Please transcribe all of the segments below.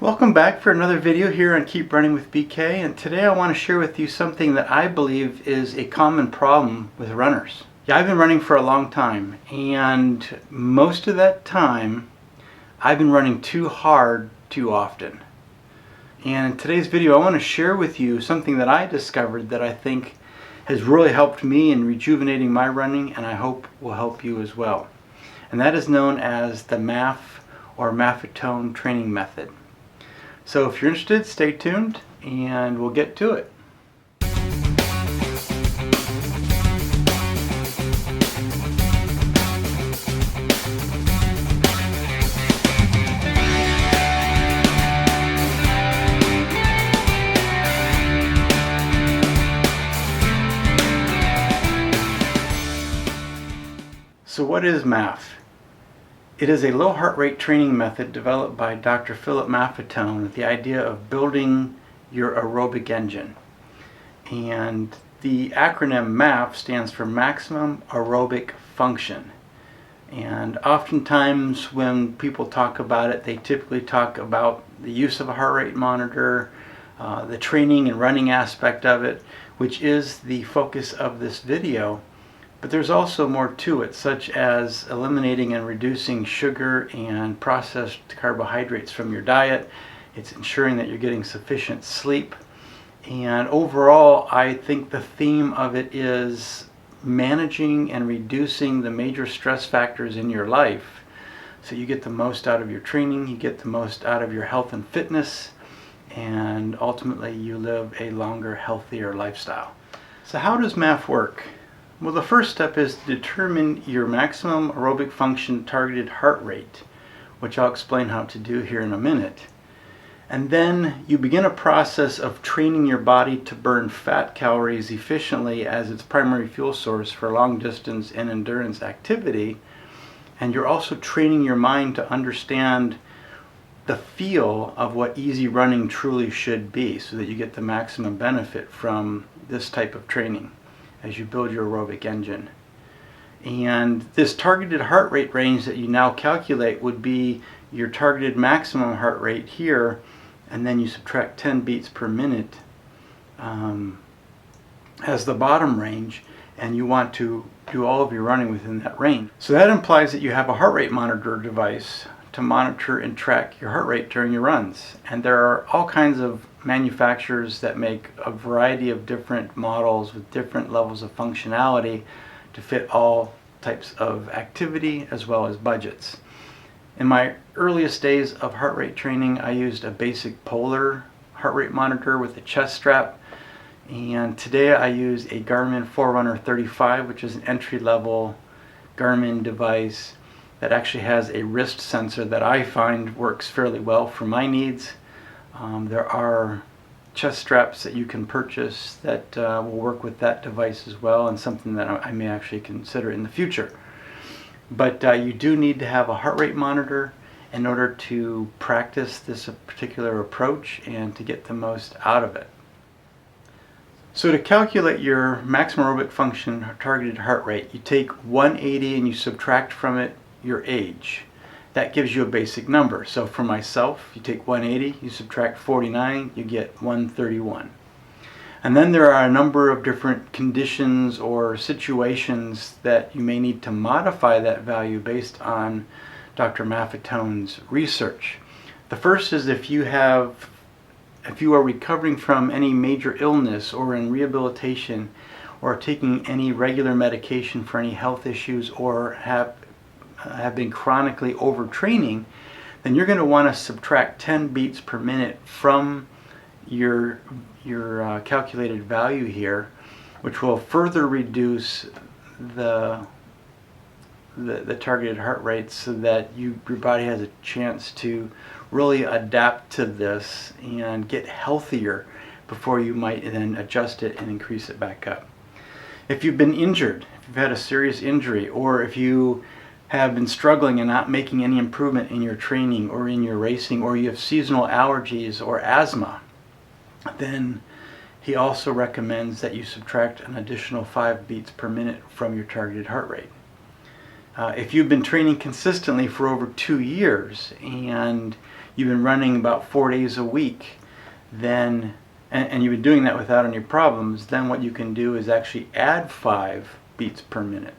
Welcome back for another video here on Keep Running with BK, and today I want to share with you something that I believe is a common problem with runners. Yeah, I've been running for a long time, and most of that time I've been running too hard too often. And in today's video I want to share with you something that I discovered that I think has really helped me in rejuvenating my running, and I hope will help you as well. And that is known as the MAF or Maffetone Training Method. So if you're interested, stay tuned and we'll get to it. So what is MAF? It is a low heart rate training method developed by Dr. Philip Maffetone with the idea of building your aerobic engine. And the acronym MAF stands for Maximum Aerobic Function. And oftentimes when people talk about it, they typically talk about the use of a heart rate monitor, the training and running aspect of it, which is the focus of this video. But there's also more to it, such as eliminating and reducing sugar and processed carbohydrates from your diet. It's ensuring that you're getting sufficient sleep. And overall, I think the theme of it is managing and reducing the major stress factors in your life so you get the most out of your training, you get the most out of your health and fitness, and ultimately you live a longer, healthier lifestyle. So how does MAF work? Well, the first step is to determine your maximum aerobic function targeted heart rate, which I'll explain how to do here in a minute. And then you begin a process of training your body to burn fat calories efficiently as its primary fuel source for long distance and endurance activity. And you're also training your mind to understand the feel of what easy running truly should be so that you get the maximum benefit from this type of training as you build your aerobic engine. And this targeted heart rate range that you now calculate would be your targeted maximum heart rate here, and then you subtract 10 beats per minute as the bottom range, and you want to do all of your running within that range. So that implies that you have a heart rate monitor device to monitor and track your heart rate during your runs. And there are all kinds of manufacturers that make a variety of different models with different levels of functionality to fit all types of activity as well as budgets. In my earliest days of heart rate training, I used a basic polar heart rate monitor with a chest strap, and today I use a Garmin Forerunner 35, which is an entry-level Garmin device that actually has a wrist sensor that I find works fairly well for my needs. There are chest straps that you can purchase that will work with that device as well, and something that I may actually consider in the future. But you do need to have a heart rate monitor in order to practice this particular approach and to get the most out of it. So to calculate your maximum aerobic function targeted heart rate, you take 180 and you subtract from it your age. That gives you a basic number. So for myself, you take 180, you subtract 49, you get 131. And then there are a number of different conditions or situations that you may need to modify that value based on Dr. Maffetone's research. The first is if you are recovering from any major illness or in rehabilitation or taking any regular medication for any health issues or have been chronically overtraining, then you're going to want to subtract 10 beats per minute from your calculated value here, which will further reduce the targeted heart rate so that your body has a chance to really adapt to this and get healthier before you might then adjust it and increase it back up. If you've been injured, if you've had a serious injury, or if you have been struggling and not making any improvement in your training or in your racing, or you have seasonal allergies or asthma, then he also recommends that you subtract an additional 5 beats per minute from your targeted heart rate. If you've been training consistently for over 2 years and you've been running about 4 days a week, then and you've been doing that without any problems, then what you can do is actually add 5 beats per minute.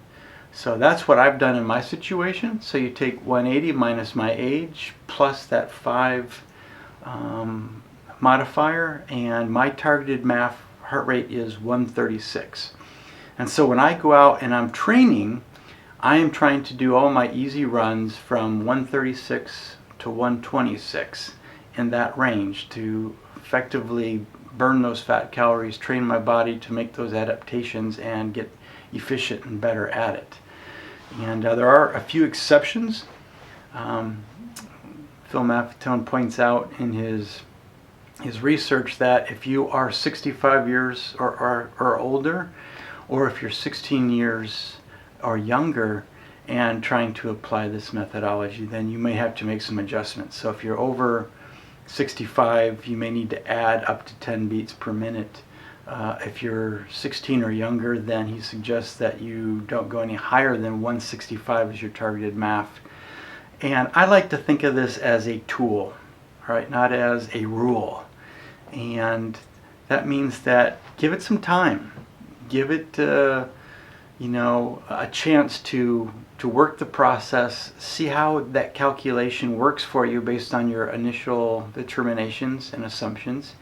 So that's what I've done in my situation. So you take 180 minus my age plus that 5 modifier, and my targeted MAF heart rate is 136. And so when I go out and I'm training, I am trying to do all my easy runs from 136 to 126 in that range to effectively burn those fat calories, train my body to make those adaptations, and get efficient and better at it. And there are a few exceptions. Phil Maffetone points out in his research that if you are 65 years or older, or if you're 16 years or younger and trying to apply this methodology, then you may have to make some adjustments. So if you're over 65, you may need to add up to 10 beats per minute. If you're 16 or younger, then he suggests that you don't go any higher than 165 as your targeted MAF. And I like to think of this as a tool, right? Not as a rule. And that means that give it some time. Give it a chance to work the process, see how that calculation works for you based on your initial determinations and assumptions.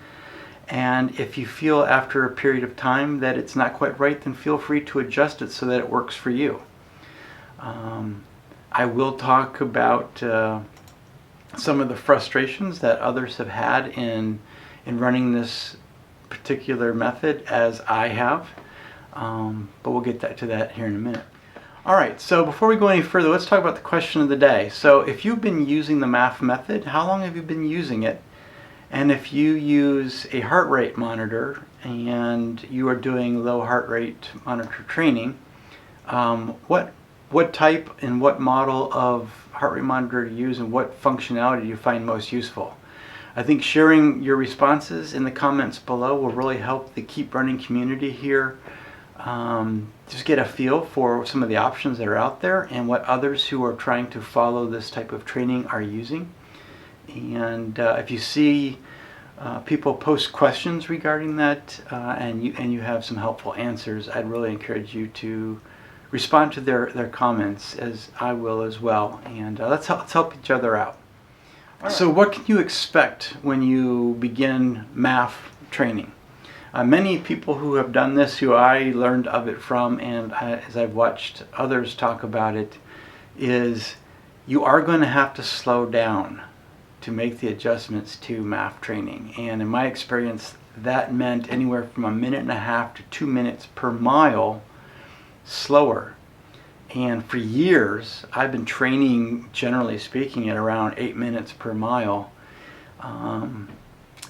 And if you feel after a period of time that it's not quite right, then feel free to adjust it so that it works for you. I will talk about some of the frustrations that others have had in running this particular method, as I have. But we'll get to that here in a minute. Alright, so before we go any further, let's talk about the question of the day. So if you've been using the MAF method, how long have you been using it? And if you use a heart rate monitor and you are doing low heart rate monitor training, what type and what model of heart rate monitor to use, and what functionality do you find most useful? I think sharing your responses in the comments below will really help the Keep Running community here just get a feel for some of the options that are out there and what others who are trying to follow this type of training are using. And if you see people post questions regarding that and you have some helpful answers, I'd really encourage you to respond to their comments, as I will as well. And let's help each other out. Right. So what can you expect when you begin MAF training? Many people who have done this, who I learned of it from, and as I've watched others talk about it, is you are going to have to slow down to make the adjustments to MAF training. And in my experience, that meant anywhere from 1.5 minutes to 2 minutes per mile slower. And for years, I've been training, generally speaking, at around 8 minutes per mile.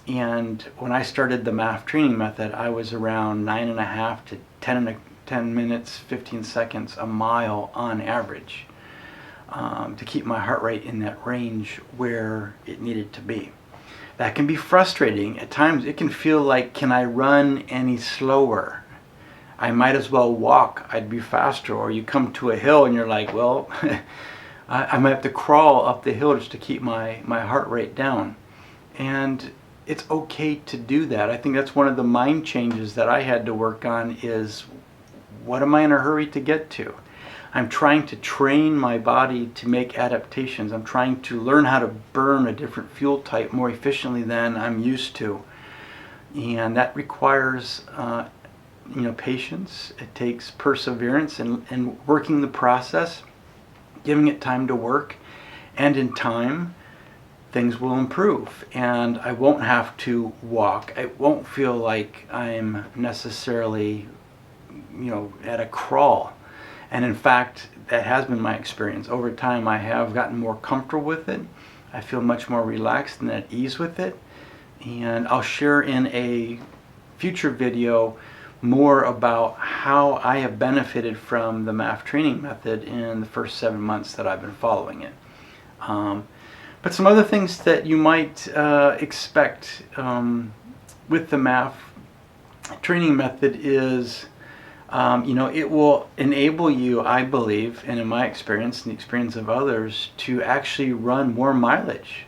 And when I started the MAF training method, I was around 9.5 to 10 minutes, 15 seconds a mile on average, to keep my heart rate in that range where it needed to be. That can be frustrating. At times it can feel like, can I run any slower? I might as well walk, I'd be faster. Or you come to a hill and you're like, well, I might have to crawl up the hill just to keep my heart rate down. And it's okay to do that. I think that's one of the mind changes that I had to work on, is what am I in a hurry to get to? I'm trying to train my body to make adaptations. I'm trying to learn how to burn a different fuel type more efficiently than I'm used to. And that requires patience. It takes perseverance and working the process, giving it time to work, and in time things will improve, and I won't have to walk. I won't feel like I'm necessarily at a crawl. And in fact, that has been my experience. Over time I have gotten more comfortable with it. I feel much more relaxed and at ease with it. And I'll share in a future video more about how I have benefited from the MAF training method in the first 7 months that I've been following it. But some other things that you might expect with the MAF training method is, it will enable you, I believe, and in my experience and the experience of others, to actually run more mileage.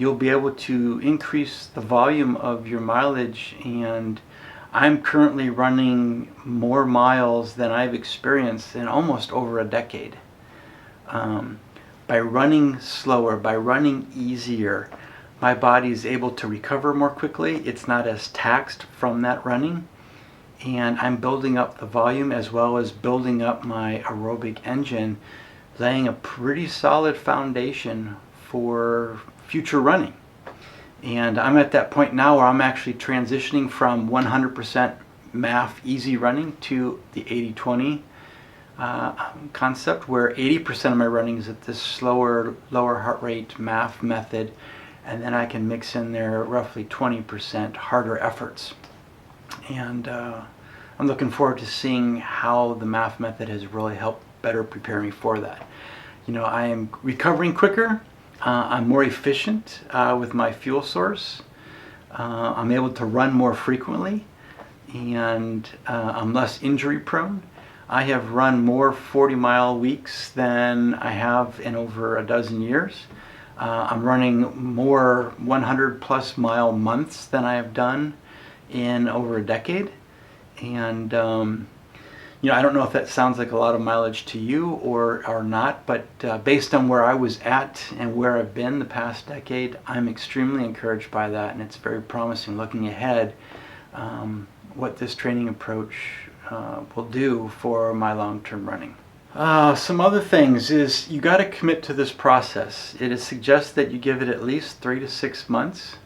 you'll be able to increase the volume of your mileage. And I'm currently running more miles than I've experienced in almost over a decade. By running slower, by running easier, my body is able to recover more quickly. It's not as taxed from that running. And I'm building up the volume as well as building up my aerobic engine, laying a pretty solid foundation for future running. And I'm at that point now where I'm actually transitioning from 100% MAF easy running to the 80-20 concept, where 80% of my running is at this slower, lower heart rate MAF method, and then I can mix in there roughly 20% harder efforts. And I'm looking forward to seeing how the MAF method has really helped better prepare me for that. You know, I am recovering quicker. I'm more efficient with my fuel source. I'm able to run more frequently, and I'm less injury prone. I have run more 40-mile weeks than I have in over a dozen years. I'm running more 100-plus mile months than I have done in over a decade. And you know, I don't know if that sounds like a lot of mileage to you or not, but based on where I was at and where I've been the past decade, I'm extremely encouraged by that, and it's very promising looking ahead what this training approach will do for my long-term running. Some other things is you got to commit to this process. It is suggested that you give it at least 3 to 6 months.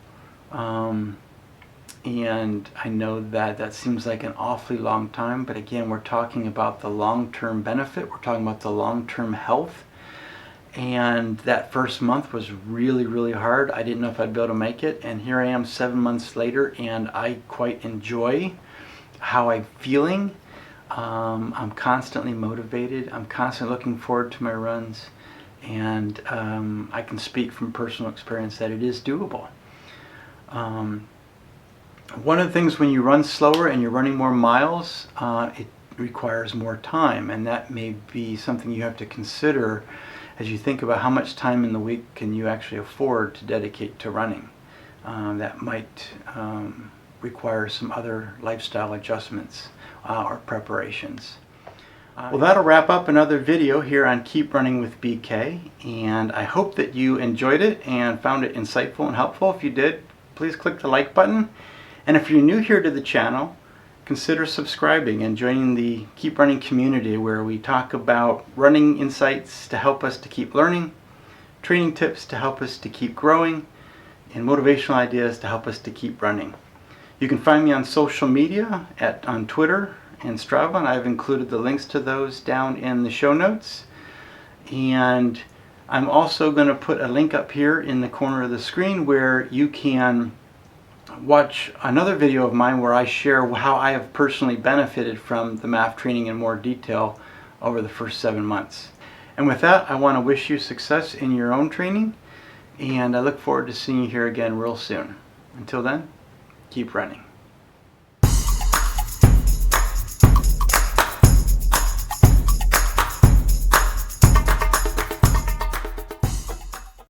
And I know that that seems like an awfully long time, but again, we're talking about the long-term benefit. We're talking about the long-term health. And that first month was really, really hard. I didn't know if I'd be able to make it. And here I am 7 months later, and I quite enjoy how I'm feeling. I'm constantly motivated. I'm constantly looking forward to my runs. And I can speak from personal experience that it is doable. One of the things when you run slower and you're running more miles, it requires more time, and that may be something you have to consider as you think about how much time in the week can you actually afford to dedicate to running. That might require some other lifestyle adjustments or preparations. Well, that'll wrap up another video here on Keep Running with BK, and I hope that you enjoyed it and found it insightful and helpful. If you did, please click the like button. And if you're new here to the channel, consider subscribing and joining the Keep Running community, where we talk about running insights to help us to keep learning, training tips to help us to keep growing, and motivational ideas to help us to keep running. You can find me on social media on Twitter and Strava, and I've included the links to those down in the show notes. And I'm also going to put a link up here in the corner of the screen where you can watch another video of mine where I share how I have personally benefited from the MAF training in more detail over the first 7 months. And with that, I want to wish you success in your own training, and I look forward to seeing you here again real soon. Until then, keep running.